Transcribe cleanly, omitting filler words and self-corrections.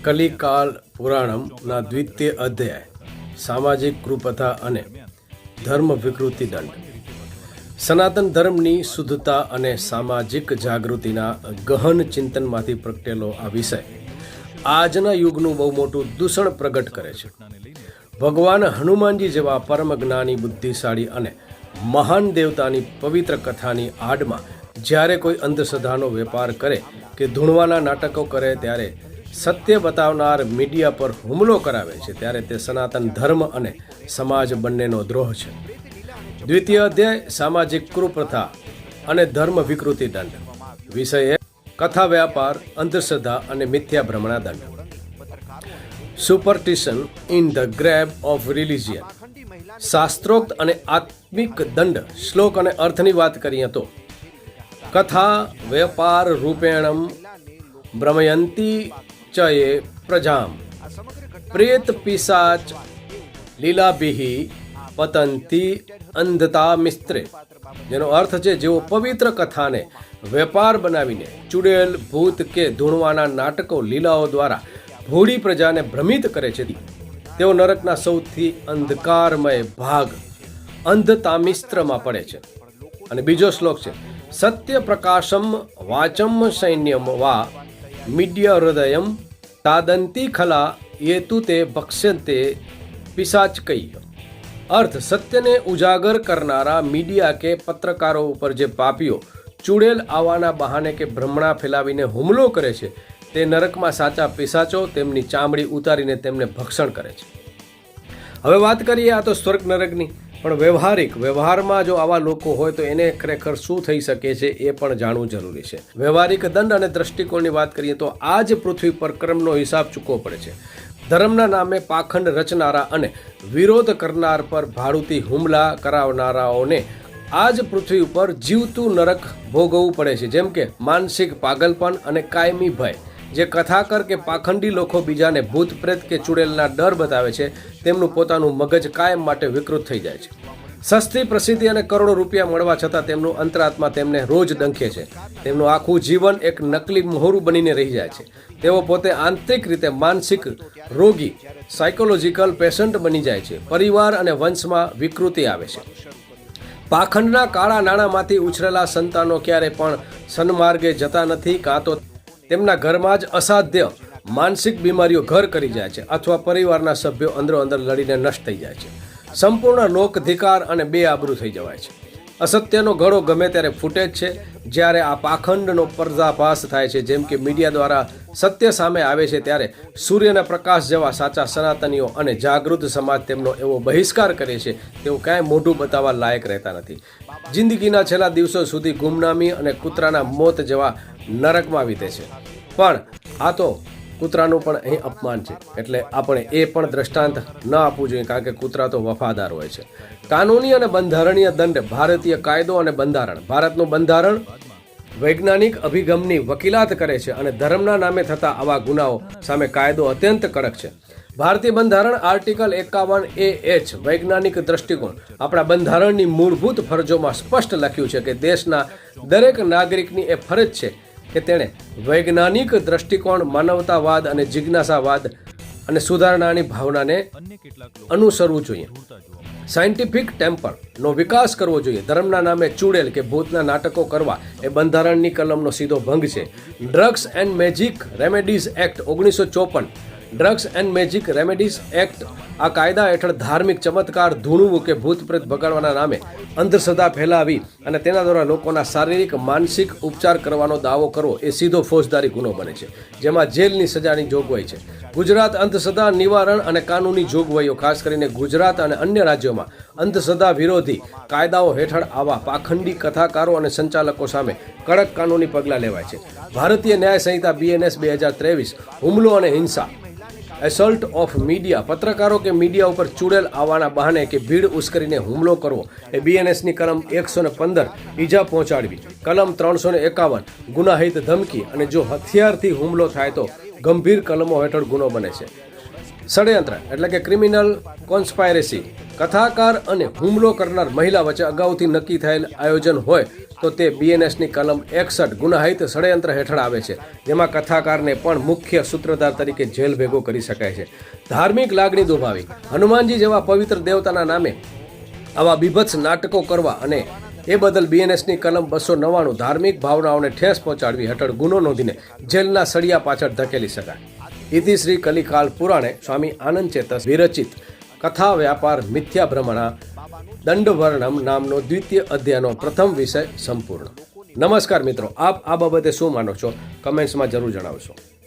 કલિકાલ પુરાણમના દ્વિતીય અધ્યાય સામાજિક કૃપથા અને ધર્મ વિકૃતિ દંડ. સનાતન ધર્મની શુદ્ધતા અને સામાજિક જાગૃતિના ગહન ચિંતનમાંથી પ્રગટેલો આ વિષય આજના યુગનું બહુ મોટું દૂષણ પ્રગટ કરે છે. ભગવાન હનુમાનજી જેવા પરમ જ્ઞાની, બુદ્ધિશાળી અને મહાન દેવતાની પવિત્ર કથાની આડમાં જ્યારે કોઈ અંધશ્રદ્ધાનો વેપાર કરે કે ધૂણવાના નાટકો કરે, ત્યારે સત્ય બતાવનાર મીડિયા પર હુમલો કરાવે છે, ત્યારે તે સનાતન ધર્મ અને સમાજ બંનેનો દ્રોહ છે. દ્વિતીય અધ્યાય સામાજિક કુપ્રથા અને ધર્મ વિકૃતિ દંડ. વિષય કથા વ્યાપાર, અંધશ્રદ્ધા અને મિથ્યા ભ્રમણા દંડ. Superstition in the grab of religion. શાસ્ત્રોક્ત અને આત્મિક દંડ શ્લોક અને અર્થની વાત કરીએ તો, કથા વ્યાપાર રૂપેણમ ભ્રમયંતી ચયે પ્રજામ પ્રેત પિશાચ લીલાભિહિ પતંતી અંધતા મિસ્ત્રે. જેનો અર્થ છે, જેઓ પવિત્ર કથાને વેપાર બનાવીને ચુડેલ, ભૂત કે ધૂણવાના નાટકો, લીલાઓ દ્વારા ભોળી પ્રજાને ભ્રમિત કરે છે, તેઓ નરકના સૌથી અંધકારમય ભાગ અંધતામિસ્ત્રમાં પડે છે. અને બીજો શ્લોક છે, સત્ય પ્રકાશમ વાચમ સૈન્યમ વા મીડિયા હૃદયમ તાદંતી ખલા યેતુ તે ભક્ષ્યંતે પિશાચકૈય. અર્થ, સત્યને ઉજાગર કરનારા મીડિયા કે પત્રકારો ઉપર જે પાપીઓ ચૂડેલ આવવાના બહાને કે ભ્રમણા ફેલાવીને હુમલો કરે છે, તે નરકમાં સાચા પિશાચો તેમની ચામડી ઉતારીને તેમને ભક્ષણ કરે છે. હવે વાત કરીએ આ તો સ્વર્ગ નરકની, પણ વ્યવહારમાં જો આવા લોકો હોય તો એને ખરેખર શું થઈ શકે છે એ પણ જાણવું જરૂરી છે. વ્યવહારિક દંડ અને દ્રષ્ટિકોણની વાત કરીએ તો આ જ પૃથ્વી પર કર્મનો હિસાબ ચૂકવવો પડે છે. ધર્મના નામે પાખંડ રચનારા અને વિરોધ કરનાર પર ભાડુતી હુમલા કરાવનારાઓને આ જ પૃથ્વી ઉપર જીવતું નરક ભોગવવું પડે છે, જેમ કે માનસિક પાગલપન અને કાયમી ભય. જે કથાકર કે પાખંડી લોકો બીજાને ભૂત પ્રેત કે ચુડેલના ડર બતાવે છે, તેમનું પોતાનું મગજ કાયમ માટે વિકૃત થઈ જાય છે. સસ્તી પ્રસિદ્ધિ અને કરોડો રૂપિયા મળવા છતાં તેમનું અંતરાત્મા તેમને રોજ ડંખે છે. તેમનું આખું જીવન એક નકલી મોહરું બનીને રહી જાય છે. તેઓ પોતે આંતરિક રીતે માનસિક રોગી, સાયકોલોજીકલ પેશન્ટ બની જાય છે. પરિવાર અને વંશમાં વિકૃતિ આવે છે. પાખંડના કાળા નાણાંમાંથી ઉછરેલા સંતાનો ક્યારે પણ સન્માર્ગે જતા નથી, કાં તો તેમના ઘરમાં જ અસાધ્ય માનસિક બીમારીઓ ઘર કરી જાય છે, અથવા પરિવારના સભ્યો અંદરો અંદર લડીને નષ્ટ થઈ જાય છે. સંપૂર્ણ લોકધિકાર અને બેઆબરૂ થઈ જવાય છે. અસત્યનો ગળો ગમે ત્યારે ફૂટે જ છે. જ્યારે આ પાખંડનો પર્દાફાશ થાય છે, જેમ કે મીડિયા દ્વારા સત્ય સામે આવે છે, ત્યારે સૂર્યના પ્રકાશ જેવા સાચા સનાતનીઓ અને જાગૃત સમાજ તેમનો એવો બહિષ્કાર કરે છે, તેઓ કાંઈ મોઢું બતાવવા લાયક રહેતા નથી. જિંદગીના છેલ્લા દિવસો સુધી ગુમનામી અને કૂતરાના મોત જેવા નરકમાં વીતે છે. પણ આ તો કૂતરાનું પણ અહીં અપમાન છે, એટલે આપણે એ પણ દ્રષ્ટાંત ન આપવું જોઈએ, કારણ કે કૂતરા તો વફાદાર હોય છે. કાનૂની અને બંધારણીય દંડ. ભારતીય કાયદો અને બંધારણ. ભારતનું બંધારણ વૈજ્ઞાનિક અભિગમની વકીલાત કરે છે અને ધર્મના નામે થતા આવા ગુનાઓ સામે કાયદો અત્યંત કડક છે. ભારતીય બંધારણ આર્ટિકલ 51A(H) વૈજ્ઞાનિક દ્રષ્ટિકોણ. આપણા બંધારણની મૂળભૂત ફરજોમાં સ્પષ્ટ લખ્યું છે કે દેશના દરેક નાગરિકની એ ફરજ છે કે તેણે વૈજ્ઞાનિક દ્રષ્ટિકોણ, માનવતાવાદ અને જિજ્ઞાસાવાદ અને સુધારણાની ભાવનાને અનુસરવું જોઈએ. સાયન્ટિફિક ટેમ્પરનો વિકાસ કરવો જોઈએ. ધર્મના નામે ચૂડેલ કે ભૂતના નાટકો કરવા એ બંધારણની કલમનો સીધો ભંગ છે. Drugs and magic remedies act 1954. Drugs and magic remedies act આ કાયદા હેઠળ ધાર્મિક ચમત્કાર, ધૂણવું કે ભૂત પ્રેત ભગાડવાના નામે અંધશ્રદ્ધા ફેલાવી અને તેના દ્વારા લોકોના શારીરિક, માનસિક ઉપચાર કરવાનો દાવો કરવો એ સીધો ફોજદારી ગુનો બને છે, જેમાં જેલની સજાની જોગવાઈ છે. ગુજરાત અંધશ્રદ્ધા નિવારણ અને કાનૂની જોગવાઈઓ. ખાસ કરીને ગુજરાત અને અન્ય રાજ્યોમાં અંધશ્રદ્ધા વિરોધી કાયદાઓ હેઠળ આવા પાખંડી કથાકારો અને સંચાલકો સામે કડક કાનૂની પગલાં લેવાય છે. ભારતીય ન્યાય સંહિતા BNS 2023. હુમલો અને હિંસા. Assault of media. પત્રકારો કે મીડિયા ઉપર ચૂડેલ આવવાના બહાને કે ભીડ ઉશ્કેરીને હુમલો કરવો એ BNSની કલમ 115 ઈજા પહોંચાડવી, કલમ 351 ગુનાહિત ધમકી, અને જો હથિયારથી હુમલો થાય તો ગંભીર કલમો હેઠળ ગુનો બને છે. ષડયંત્ર એટલે કે ક્રિમિનલ કોન્સ્પાયરેસી, કથાકાર અને હુમલો કરનાર મહિલા વચ્ચે અગાઉથી નક્કી થયેલ આયોજન હોય તો તે બીએનએસની કલમ 61 ગુનાહિત ષડયંત્ર હેઠળ આવે છે, જેમાં કથાકારને પણ મુખ્ય સૂત્રધાર તરીકે જેલ ભેગો કરી શકાય છે. ધાર્મિક લાગણી દુભાવી, હનુમાનજી જેવા પવિત્ર દેવતાના નામે આવા બીભત્સ નાટકો કરવા અને એ બદલ બીએનએસની કલમ 299 ધાર્મિક ભાવનાઓને ઠેસ પહોંચાડવી હેઠળ ગુનો નોંધીને જેલના સળિયા પાછળ ધકેલી શકાય. ઇતિ શ્રી કલિકાલ પુરાણે સ્વામી આનંદ ચેતસ વિરચિત કથા વ્યાપાર મિથ્યા ભ્રમણા દંડવર્ણમ નામનો દ્વિતીય અધ્યાયનો પ્રથમ વિષય સંપૂર્ણ. નમસ્કાર મિત્રો, આપ આ બાબતે શું માનો છો? કમેન્ટ્સમાં જરૂર જણાવશો.